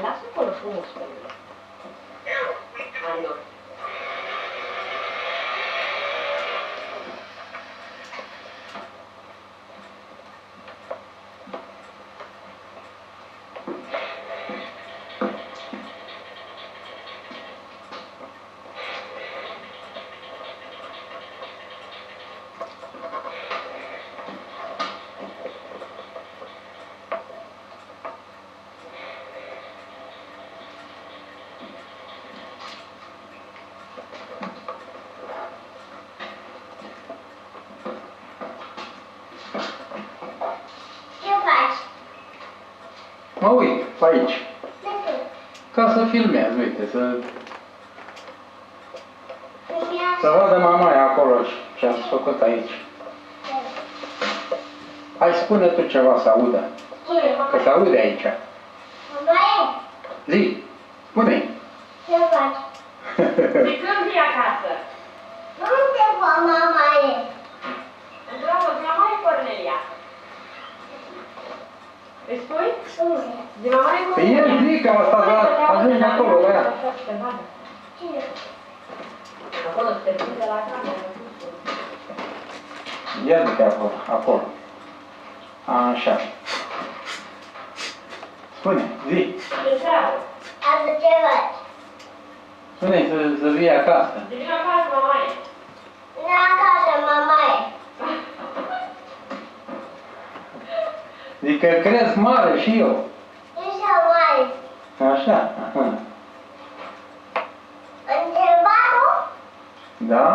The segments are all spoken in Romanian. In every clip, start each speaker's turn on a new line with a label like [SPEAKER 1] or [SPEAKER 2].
[SPEAKER 1] Lasă acolo frumos pe ele. Mario.
[SPEAKER 2] Mă uit pe aici. Ca să filmez, uite, să vadă mamaia acolo ce ați făcut aici. Hai, spune tu ceva să audă. Că se aude aici.
[SPEAKER 3] Mamaie!
[SPEAKER 2] Zi, spune-i.
[SPEAKER 3] Ce faci?
[SPEAKER 1] De când vii acasă?
[SPEAKER 3] Unde va mamaie?
[SPEAKER 1] Într-o la mare Cornelia. Îi spui?
[SPEAKER 3] Unde?
[SPEAKER 1] De la mare
[SPEAKER 2] Păi
[SPEAKER 1] Cornelia.
[SPEAKER 2] el zic că asta ajunge acolo, la ea.
[SPEAKER 3] Cine?
[SPEAKER 1] Acolo te pui de la cameră.
[SPEAKER 2] Ia zic acolo, acolo. Așa. Spune, zi.
[SPEAKER 1] Ce treabă?
[SPEAKER 3] Azi ce faci?
[SPEAKER 2] Spune-i să vii acasă.
[SPEAKER 1] De vin acasă, mamaie.
[SPEAKER 3] Vine acasă, mamaie.
[SPEAKER 2] Zic că cresc mare și eu.
[SPEAKER 3] Ești mare.
[SPEAKER 2] Așa.
[SPEAKER 3] Întrebat-o?
[SPEAKER 2] Da?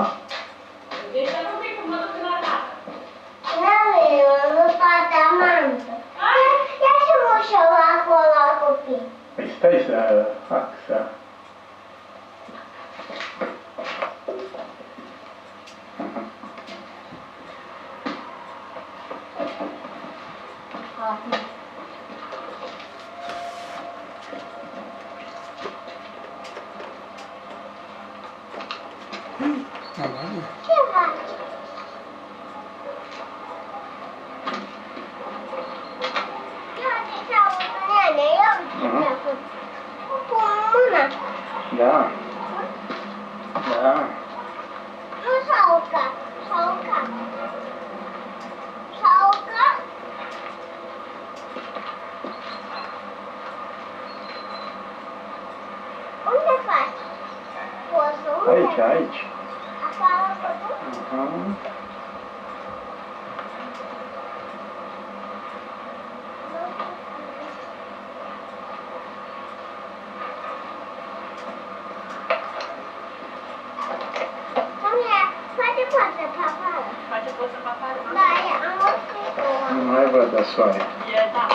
[SPEAKER 1] Deci să nu te cum mă duc la casă.
[SPEAKER 3] N-am eu, nu toate amantă. Ia și mușă-l acolo la copii.
[SPEAKER 2] Păi stai să fac să...
[SPEAKER 3] Ce faci? Eu te ceau în nene, eu ce mi-a făcut. Cu mâna.
[SPEAKER 2] Da. Da.
[SPEAKER 3] Nu s-a urcat, s-a urcat. S-a urcat. Unde faci? Poți unde?
[SPEAKER 2] Aici, aici.
[SPEAKER 3] Afară pădure?
[SPEAKER 2] Aha.
[SPEAKER 3] Doamne, face poate pe afară.
[SPEAKER 1] Face poți să fac afară?
[SPEAKER 3] Da, am văzut-o.
[SPEAKER 2] Nu mai văd de soare.
[SPEAKER 1] E, da,